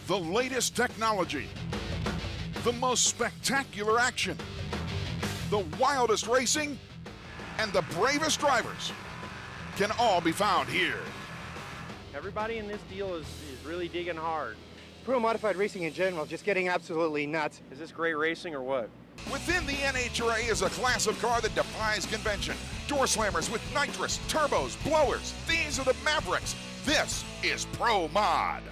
The latest technology, the most spectacular action, the wildest racing, and the bravest drivers can all be found here. Everybody in this deal is really digging hard. Pro modified racing in general, just getting absolutely nuts. Is this great racing or what? Within the NHRA is a class of car that defies convention. Door slammers with nitrous, turbos, blowers. These are the Mavericks. This is Pro Mod.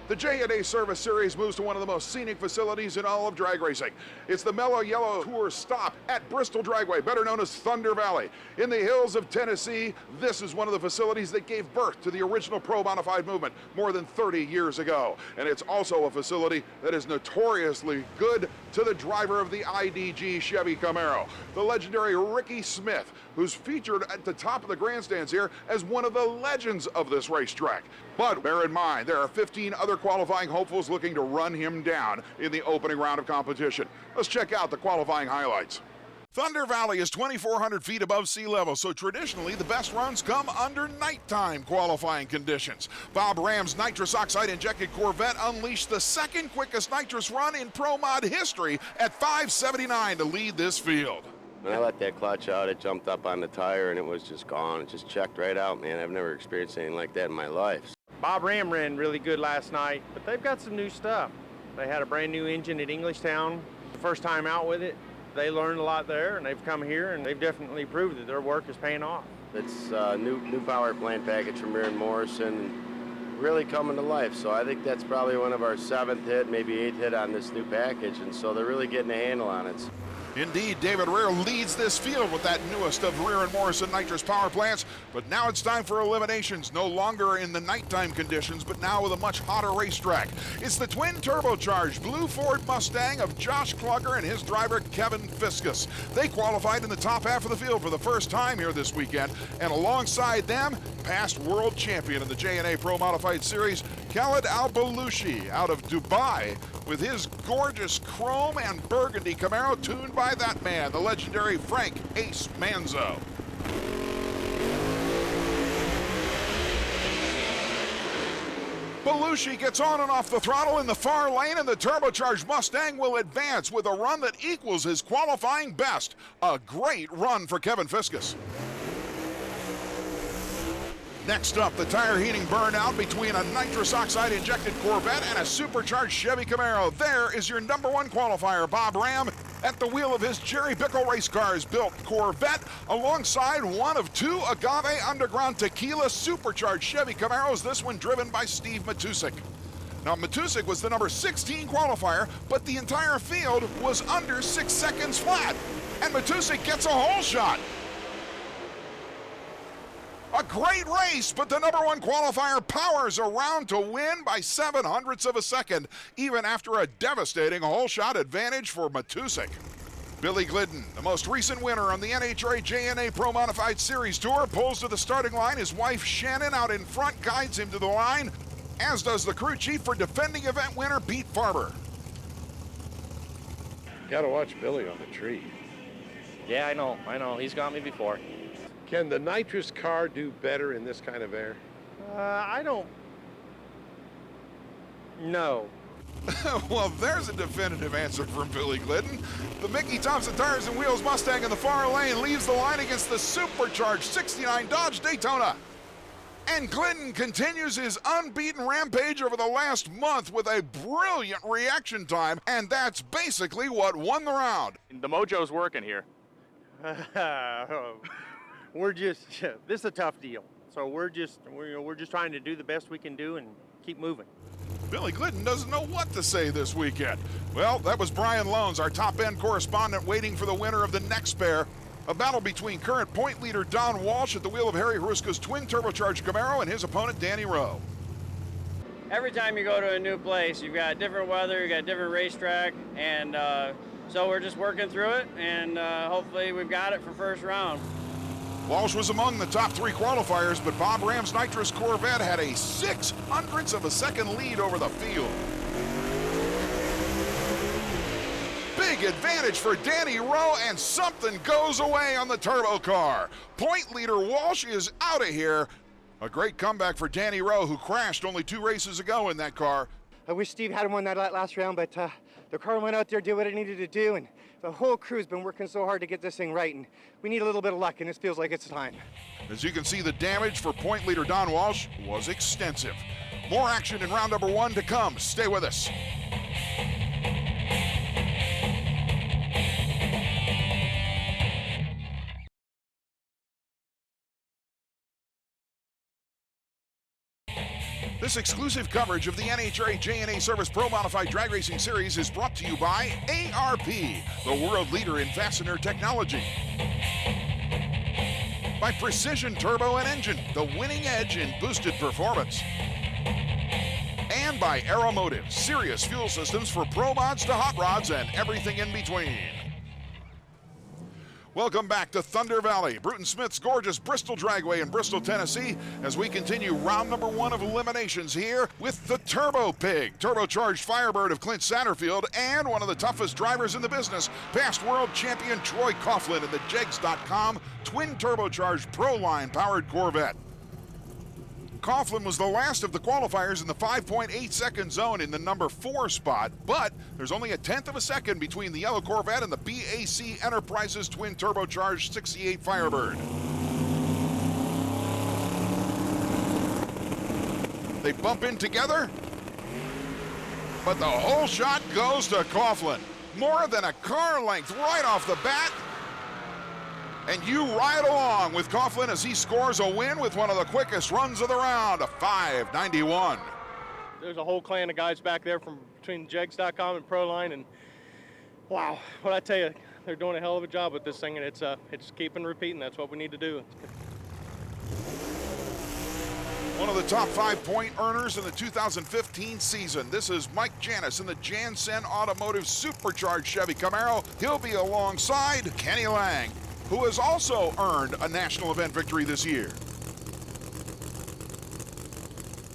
The J&A Service Series moves to one of the most scenic facilities in all of drag racing. It's the Mellow Yellow Tour stop at Bristol Dragway, better known as Thunder Valley. In the hills of Tennessee, this is one of the facilities that gave birth to the original Pro Modified movement more than 30 years ago. And it's also a facility that is notoriously good to the driver of the IDG Chevy Camaro, the legendary Ricky Smith, who's featured at the top of the grandstands here as one of the legends of this racetrack. But bear in mind, there are 15 other qualifying hopefuls looking to run him down in the opening round of competition. Let's check out the qualifying highlights. Thunder Valley is 2,400 feet above sea level, so traditionally the best runs come under nighttime qualifying conditions. Bob Ram's nitrous oxide injected Corvette unleashed the second quickest nitrous run in Pro Mod history at 5:79 to lead this field. When I let that clutch out, it jumped up on the tire and it was just gone. It just checked right out, man. I've never experienced anything like that in my life. Bob Ram ran really good last night, but they've got some new stuff. They had a brand new engine at Englishtown. The first time out with it, they learned a lot there, and they've come here and they've definitely proved that their work is paying off. It's a new power plant package from Mirren Morrison, really coming to life. So I think that's probably one of our 7th hit, maybe 8th hit on this new package, and so they're really getting a handle on it. Indeed, David Rear leads this field with that newest of Rear and Morrison nitrous power plants, but now it's time for eliminations, no longer in the nighttime conditions, but now with a much hotter racetrack. It's the twin turbocharged blue Ford Mustang of Josh Klugger and his driver Kevin Fiskus. They qualified in the top half of the field for the first time here this weekend, and alongside them, past world champion in the J&A Pro Modified Series, Khaled Al-Balushi out of Dubai, with his gorgeous chrome and burgundy Camaro tuned by that man, the legendary Frank Ace Manzo. Belushi gets on and off the throttle in the far lane, and the turbocharged Mustang will advance with a run that equals his qualifying best. A great run for Kevin Fiskus. Next up, the tire heating burnout between a nitrous oxide injected Corvette and a supercharged Chevy Camaro. There is your number one qualifier, Bob Ram, at the wheel of his Jerry Bickle race cars built Corvette alongside one of 2 Agave Underground Tequila supercharged Chevy Camaros, this one driven by Steve Matusik. Now, Matusik was the number 16 qualifier, but the entire field was under 6 seconds flat, and Matusik gets a hole shot. A great race, but the number one qualifier powers around to win by 0.07 of a second, even after a devastating hole shot advantage for Matusik. Billy Glidden, the most recent winner on the NHRA J&A Pro Modified Series Tour, pulls to the starting line. His wife Shannon out in front guides him to the line, as does the crew chief for defending event winner Pete Farber. Gotta watch Billy on the tree. Yeah, I know. He's got me before. Can the nitrous car do better in this kind of air? I don't know. Well, there's a definitive answer from Billy Glidden. The Mickey Thompson Tires and Wheels Mustang in the far lane leaves the line against the supercharged 69 Dodge Daytona. And Glidden continues his unbeaten rampage over the last month with a brilliant reaction time, and that's basically what won the round. The mojo's working here. This is a tough deal. So we're just trying to do the best we can do and keep moving. Billy Glidden doesn't know what to say this weekend. Well, that was Brian Lones, our top-end correspondent, waiting for the winner of the next pair. A battle between current point leader Don Walsh at the wheel of Harry Hruska's twin turbocharged Camaro and his opponent Danny Rowe. Every time you go to a new place, you've got different weather, you've got different racetrack, and so we're just working through it, and hopefully we've got it for first round. Walsh was among the top 3 qualifiers, but Bob Ram's nitrous Corvette had a 0.06 of a second lead over the field. Big advantage for Danny Rowe, and something goes away on the turbo car. Point leader Walsh is out of here. A great comeback for Danny Rowe, who crashed only 2 races ago in that car. I wish Steve had won that last round, but the car went out there, did what it needed to do, and the whole crew's been working so hard to get this thing right, and we need a little bit of luck, and this feels like it's time. As you can see, the damage for point leader Don Walsh was extensive. More action in round number 1 to come. Stay with us. This exclusive coverage of the NHRA J&A Service Pro Modified Drag Racing Series is brought to you by ARP, the world leader in fastener technology. By Precision Turbo and Engine, the winning edge in boosted performance. And by Aeromotive, serious fuel systems for pro mods to hot rods and everything in between. Welcome back to Thunder Valley, Bruton Smith's gorgeous Bristol Dragway in Bristol, Tennessee, as we continue round number 1 of eliminations here with the Turbo Pig, turbocharged Firebird of Clint Satterfield, and one of the toughest drivers in the business, past world champion Troy Coughlin in the Jegs.com twin turbocharged Proline powered Corvette. Coughlin was the last of the qualifiers in the 5.8 second zone in the number 4 spot, but there's only a 1/10 of a second between the yellow Corvette and the BAC Enterprises twin turbocharged 68 Firebird. They bump in together, but the whole shot goes to Coughlin. More than a car length right off the bat. And you ride along with Coughlin as he scores a win with one of the quickest runs of the round, a 5.91. There's a whole clan of guys back there from between Jegs.com and Proline, and wow, what I tell you, they're doing a hell of a job with this thing, and it's keep and repeating. That's what we need to do. One of the top 5 point earners in the 2015 season. This is Mike Janis in the Jansen Automotive Supercharged Chevy Camaro. He'll be alongside Kenny Lang, who has also earned a national event victory this year.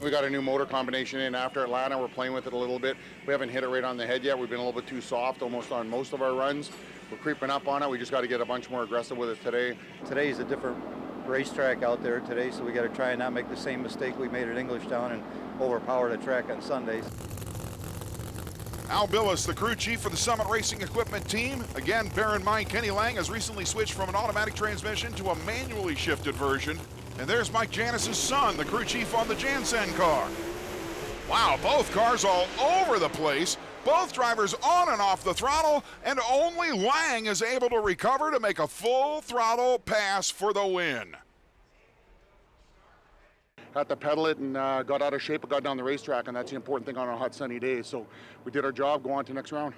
We got a new motor combination in after Atlanta. We're playing with it a little bit. We haven't hit it right on the head yet. We've been a little bit too soft almost on most of our runs. We're creeping up on it. We just got to get a bunch more aggressive with it today. Today's a different racetrack out there today, so we got to try and not make the same mistake we made at Englishtown and overpower the track on Sundays. Al Billis, the crew chief for the Summit Racing Equipment team. Again, bear in mind, Kenny Lang has recently switched from an automatic transmission to a manually shifted version. And there's Mike Janis' son, the crew chief on the Jansen car. Wow, both cars all over the place. Both drivers on and off the throttle, and only Lang is able to recover to make a full throttle pass for the win. Had to pedal it and got out of shape and got down the racetrack, and that's the important thing on a hot sunny day. So we did our job, go on to the next round.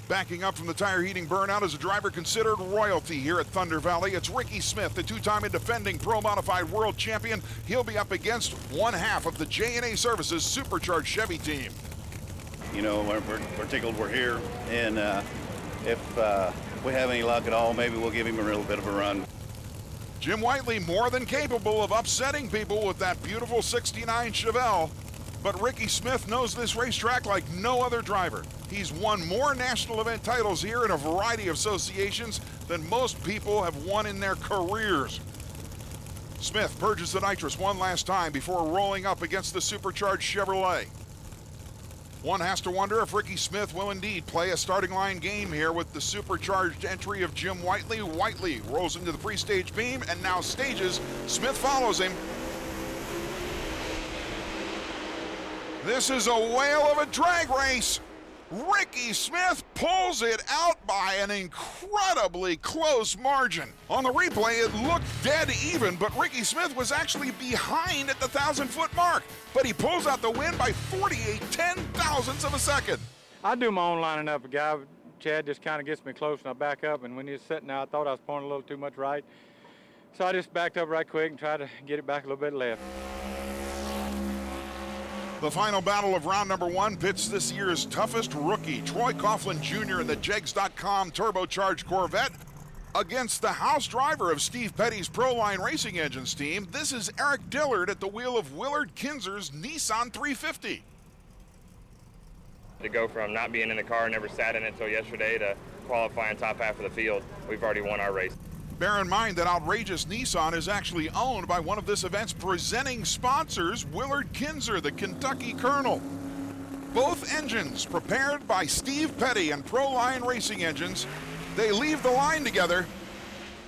Backing up from the tire heating burnout is a driver considered royalty here at Thunder Valley. It's Ricky Smith, the 2-time and defending Pro Modified World Champion. He'll be up against one half of the J&A Services Supercharged Chevy team. You know, we're tickled we're here, and if we have any luck at all, maybe we'll give him a little bit of a run. Jim Whiteley more than capable of upsetting people with that beautiful 69 Chevelle. But Ricky Smith knows this racetrack like no other driver. He's won more national event titles here in a variety of associations than most people have won in their careers. Smith purges the nitrous one last time before rolling up against the supercharged Chevrolet. One has to wonder if Ricky Smith will indeed play a starting line game here with the supercharged entry of Jim Whiteley. Whiteley rolls into the pre-stage beam and now stages. Smith follows him. This is a whale of a drag race. Ricky Smith pulls it out by an incredibly close margin. On the replay, it looked dead even, but Ricky Smith was actually behind at the 1,000-foot mark. But he pulls out the win by 48 ten-thousandths of a second. I do my own lining up. A guy, Chad, just kind of gets me close and I back up, and when he was sitting there, I thought I was pulling a little too much right. So I just backed up right quick and tried to get it back a little bit left. The final battle of round number 1 pits this year's toughest rookie, Troy Coughlin Jr. in the Jegs.com turbocharged Corvette, against the house driver of Steve Petty's Proline Racing Engines team. This is Eric Dillard at the wheel of Willard Kinzer's Nissan 350. To go from not being in the car, never sat in it until yesterday, to qualify on top half of the field, we've already won our race. Bear in mind that outrageous Nissan is actually owned by one of this event's presenting sponsors, Willard Kinzer, the Kentucky Colonel. Both engines prepared by Steve Petty and Proline Racing Engines. They leave the line together.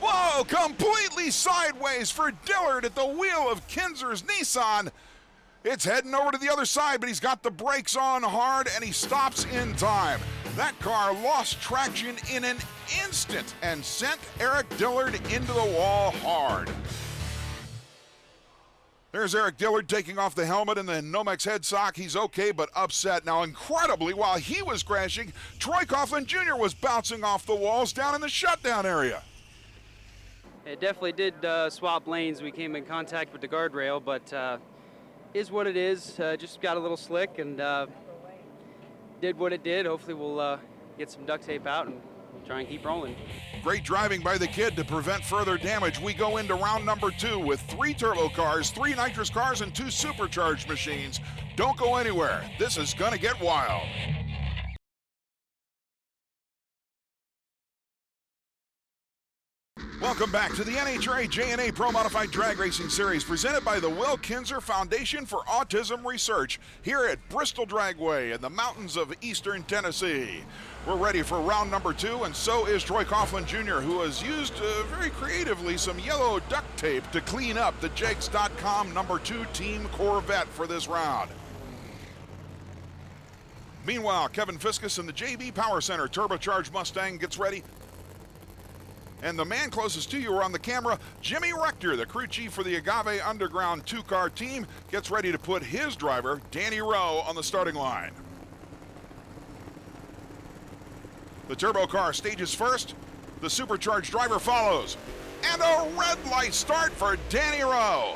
Whoa, completely sideways for Dillard at the wheel of Kinzer's Nissan. It's heading over to the other side, but he's got the brakes on hard and he stops in time. That car lost traction in an instant and sent Eric Dillard into the wall hard. There's Eric Dillard taking off the helmet and the Nomex head sock. He's okay, but upset. Now, incredibly, while he was crashing, Troy Coughlin Jr. was bouncing off the walls down in the shutdown area. It definitely did swap lanes. We came in contact with the guardrail, but is what it is. Just got a little slick and did what it did. Hopefully we'll get some duct tape out and try and keep rolling. Great driving by the kid to prevent further damage. We go into round number 2 with 3 turbo cars, 3 nitrous cars, and 2 supercharged machines. Don't go anywhere. This is gonna get wild. Welcome back to the NHRA J&A Pro Modified Drag Racing Series presented by the Will Kinzer Foundation for Autism Research here at Bristol Dragway in the mountains of eastern Tennessee. We're ready for round number 2, and so is Troy Coughlin Jr., who has used very creatively some yellow duct tape to clean up the Jegs.com number 2 team Corvette for this round. Meanwhile, Kevin Fiskus in the JB Power Center turbocharged Mustang gets ready. And the man closest to you are on the camera, Jimmy Rector, the crew chief for the Agave Underground 2-car team, gets ready to put his driver, Danny Rowe, on the starting line. The turbo car stages first, the supercharged driver follows, and a red light start for Danny Rowe.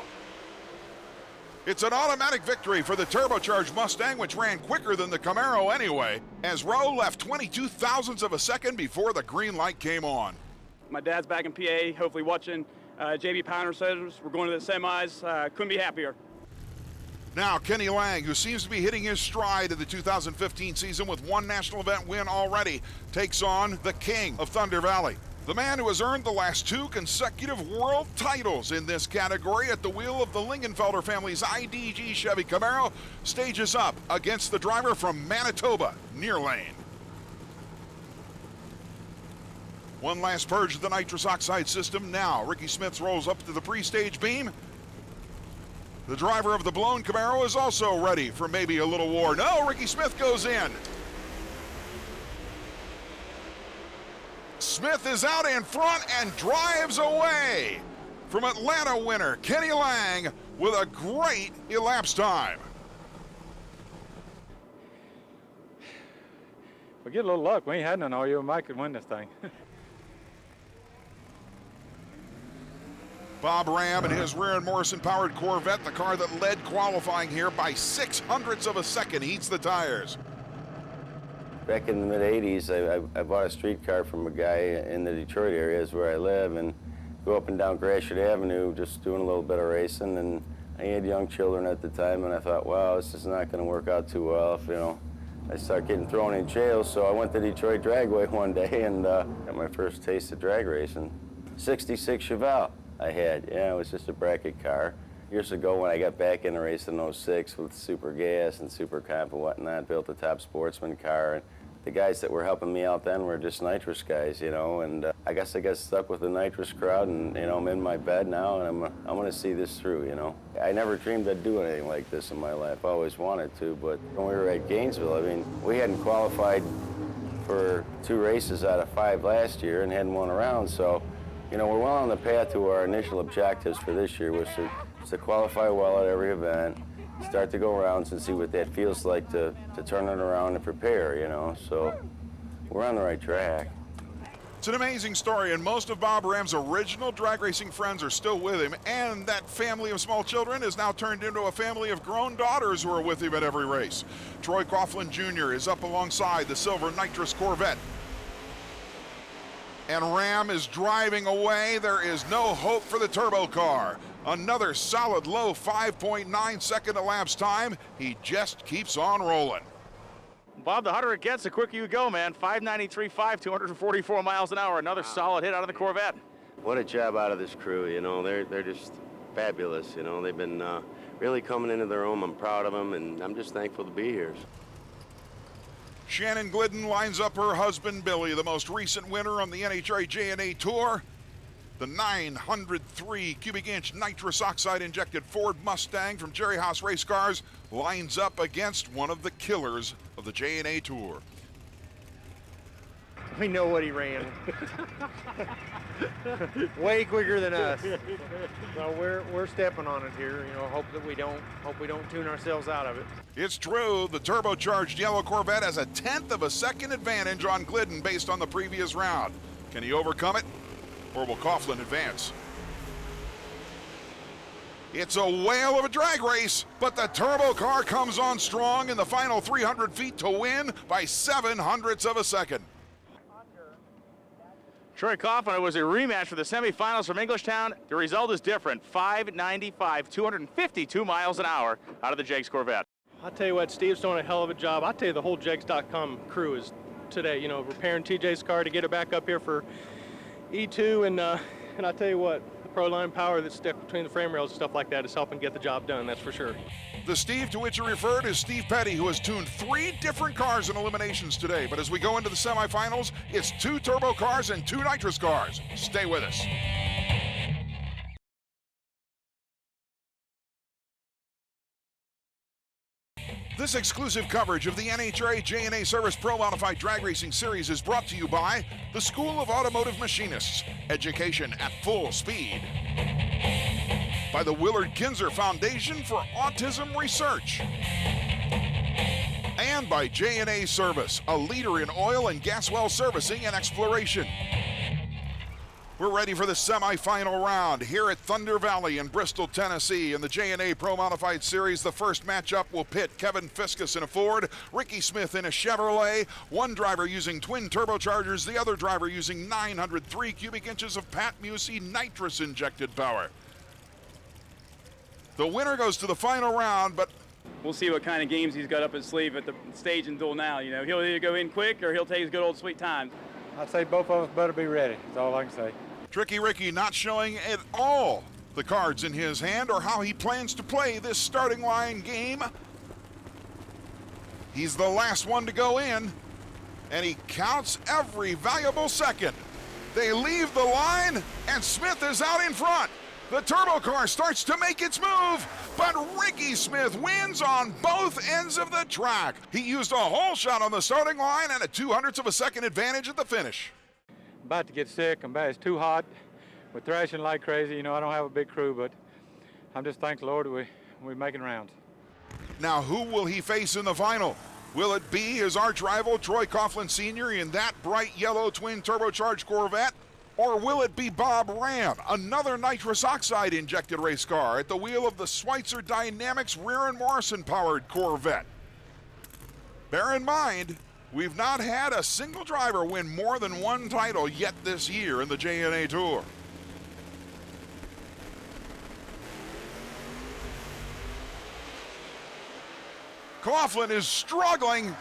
It's an automatic victory for the turbocharged Mustang, which ran quicker than the Camaro anyway, as Rowe left 22 thousandths of a second before the green light came on. My dad's back in PA, hopefully watching. JB Pounder says we're going to the semis. Couldn't be happier. Now, Kenny Lang, who seems to be hitting his stride in the 2015 season with 1 national event win already, takes on the king of Thunder Valley. The man who has earned the last 2 consecutive world titles in this category at the wheel of the Lingenfelder family's IDG Chevy Camaro stages up against the driver from Manitoba, Near Lane. One last purge of the nitrous oxide system. Now, Ricky Smith rolls up to the pre-stage beam. The driver of the blown Camaro is also ready for maybe a little war. No, Ricky Smith goes in. Smith is out in front and drives away from Atlanta winner Kenny Lang with a great elapsed time. If we get a little luck, we ain't had none all year, we might could win this thing. Bob Ram and his Rear and Morrison-powered Corvette, the car that led qualifying here by 600ths of a second, heats the tires. Back in the mid-'80s, I bought a streetcar from a guy in the Detroit area, is where I live, and go up and down Gratiot Avenue just doing a little bit of racing. And I had young children at the time, and I thought, wow, this is not going to work out too well if, I start getting thrown in jail. So I went to Detroit Dragway one day and got my first taste of drag racing. 66 Chevelle. I had, it was just a bracket car. Years ago when I got back into racing in 06 with Super Gas and Super Comp and whatnot, built a top sportsman car. And the guys that were helping me out then were just nitrous guys, and I guess I got stuck with the nitrous crowd, and I'm in my bed now, and I'm going to see this through, I never dreamed I'd do anything like this in my life. I always wanted to, but when we were at Gainesville, we hadn't qualified for 2 races out of 5 last year and hadn't won a round, so we're well on the path to our initial objectives for this year, was to qualify well at every event, start to go rounds and see what that feels like to turn it around and prepare, So we're on the right track. It's an amazing story, and most of Bob Ram's original drag racing friends are still with him, and that family of small children is now turned into a family of grown daughters who are with him at every race. Troy Coughlin Jr. is up alongside the silver nitrous Corvette. And Ram is driving away. There is no hope for the turbo car. Another solid low 5.9 second elapsed time. He just keeps on rolling. Bob, the harder it gets, the quicker you go, man. 593.5, 244 miles an hour. Another solid hit out of the Corvette. What a job out of this crew, you know. They're just fabulous, you know. They've been really coming into their own. I'm proud of them, and I'm just thankful to be here. Shannon Glidden lines up her husband, Billy, the most recent winner on the NHRA J&A Tour. The 903 cubic inch nitrous oxide injected Ford Mustang from Jerry House Race Cars lines up against one of the killers of the J&A Tour. We know what he ran. Way quicker than us. So we're stepping on it here. You know, hope we don't tune ourselves out of it. It's true, the turbocharged yellow Corvette has a 1/10 of a second advantage on Glidden based on the previous round. Can he overcome it, or will Coughlin advance? It's a whale of a drag race, but the turbo car comes on strong in the final 300 feet to win by 0.07 of a second. Troy Coughlin, it was a rematch for the semifinals from Englishtown. The result is different, 595, 252 miles an hour out of the Jegs Corvette. I'll tell you what, Steve's doing a hell of a job. I'll tell you the whole Jegs.com crew is today, you know, repairing TJ's car to get it back up here for E2, and I'll tell you what, the Pro-Line power that's stuck between the frame rails and stuff like that is helping get the job done, that's for sure. The Steve to which you referred is Steve Petty, who has tuned 3 different cars in eliminations today. But as we go into the semifinals, it's 2 turbo cars and 2 nitrous cars. Stay with us. This exclusive coverage of the NHRA J&A Service Pro Modified Drag Racing Series is brought to you by the School of Automotive Machinists, education at full speed. By the Willard Kinzer Foundation for Autism Research. And by J&A Service, a leader in oil and gas well servicing and exploration. We're ready for the semifinal round here at Thunder Valley in Bristol, Tennessee. In the J&A Pro Modified Series, the first matchup will pit Kevin Fiskus in a Ford, Ricky Smith in a Chevrolet, one driver using twin turbochargers, the other driver using 903 cubic inches of Pat Musey nitrous-injected power. The winner goes to the final round, but we'll see what kind of games he's got up his sleeve at the stage and duel now. You know, he'll either go in quick or he'll take his good old sweet time. I'd say both of us better be ready. That's all I can say. Tricky Ricky not showing at all the cards in his hand or how he plans to play this starting line game. He's the last one to go in, and he counts every valuable second. They leave the line, and Smith is out in front. The turbo car starts to make its move, but Ricky Smith wins on both ends of the track. He used a whole shot on the starting line and a 0.02 of a second advantage at the finish. About to get sick. It's too hot. We're thrashing like crazy. You know, I don't have a big crew, but I'm just thank the Lord we're making rounds. Now, who will he face in the final? Will it be his arch rival, Troy Coughlin Sr. in that bright yellow twin turbocharged Corvette? Or will it be Bob Ram, another nitrous oxide injected race car at the wheel of the Schweitzer Dynamics Rear and Morrison powered Corvette? Bear in mind, we've not had a single driver win more than one title yet this year in the J&A Tour. Coughlin is struggling.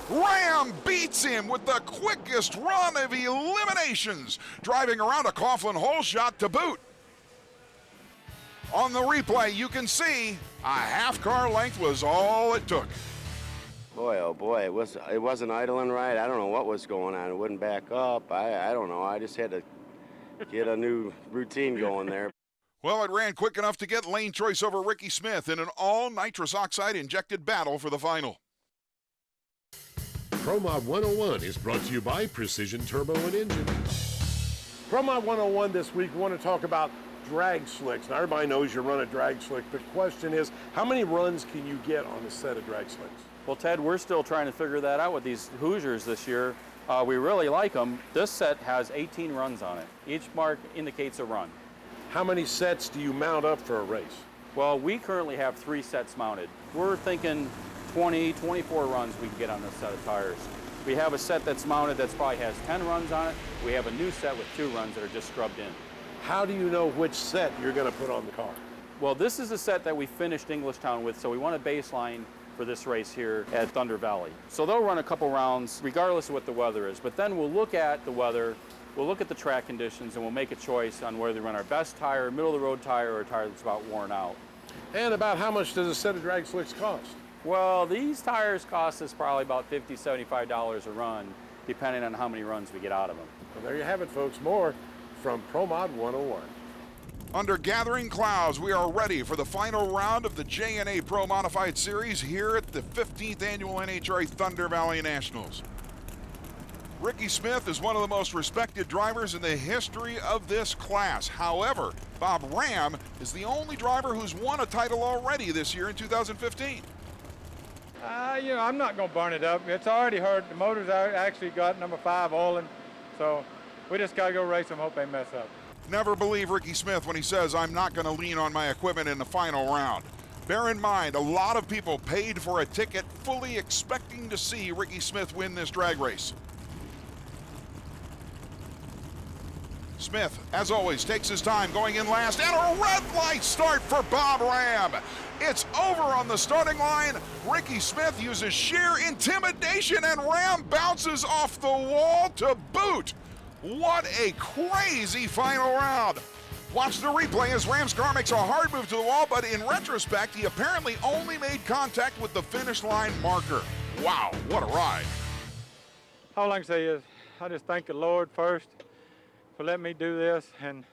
Ram beats him with the quickest run of eliminations, driving around a Coughlin hole shot to boot. On the replay, you can see a half car length was all it took. Boy, oh boy, it wasn't idling right. I don't know what was going on. It wouldn't back up. I don't know. I just had to get a new routine going there. Well, it ran quick enough to get lane choice over Ricky Smith in an all nitrous oxide injected battle for the final. ProMod 101 is brought to you by Precision Turbo and Engine. ProMod 101 this week, we want to talk about drag slicks. Now, everybody knows you run a drag slick. The question is, how many runs can you get on a set of drag slicks? Well, Ted, we're still trying to figure that out with these Hoosiers this year. We really like them. This set has 18 runs on it. Each mark indicates a run. How many sets do you mount up for a race? Well, we currently have 3 sets mounted. We're thinking 20, 24 runs we can get on this set of tires. We have a set that's mounted that probably has 10 runs on it. We have a new set with 2 runs that are just scrubbed in. How do you know which set you're going to put on the car? Well, this is a set that we finished Englishtown with, so we want a baseline for this race here at Thunder Valley. So they'll run a couple rounds regardless of what the weather is, but then we'll look at the weather We'll look at the track conditions and we'll make a choice on whether to run our best tire, middle of the road tire, or a tire that's about worn out. And about how much does a set of drag slicks cost? Well, these tires cost us probably about $50, $75 a run, depending on how many runs we get out of them. Well, there you have it, folks. More from ProMod 101. Under gathering clouds, we are ready for the final round of the J&A Pro Modified Series here at the 15th Annual NHRA Thunder Valley Nationals. Ricky Smith is one of the most respected drivers in the history of this class. However, Bob Ram is the only driver who's won a title already this year in 2015. You know, I'm not going to burn it up. It's already hurt. The motor's actually got number 5 oiling, so we just got to go race them, hope they mess up. Never believe Ricky Smith when he says, I'm not going to lean on my equipment in the final round. Bear in mind, a lot of people paid for a ticket fully expecting to see Ricky Smith win this drag race. Smith, as always, takes his time going in last, and a red light start for Bob Ram. It's over on the starting line. Ricky Smith uses sheer intimidation, and Ram bounces off the wall to boot. What a crazy final round. Watch the replay as Ram's car makes a hard move to the wall, but in retrospect, he apparently only made contact with the finish line marker. Wow, what a ride. All I can say is, I just thank the Lord first for letting me do this, and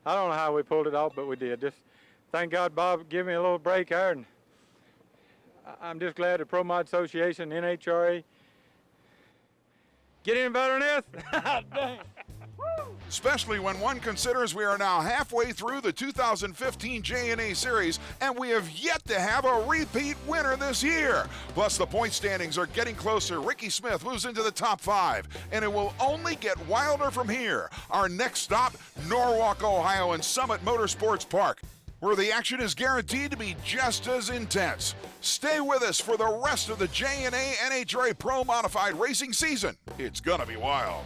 I don't know how we pulled it off, but we did. Just thank God Bob gave me a little break there, and I'm just glad the Pro Mod Association, NHRA, get any better than this? Dang. Especially when one considers we are now halfway through the 2015 J&A Series, and we have yet to have a repeat winner this year. Plus, the point standings are getting closer. Ricky Smith moves into the top 5, and it will only get wilder from here. Our next stop, Norwalk, Ohio, and Summit Motorsports Park, where the action is guaranteed to be just as intense. Stay with us for the rest of the J&A NHRA Pro Modified Racing season. It's gonna be wild.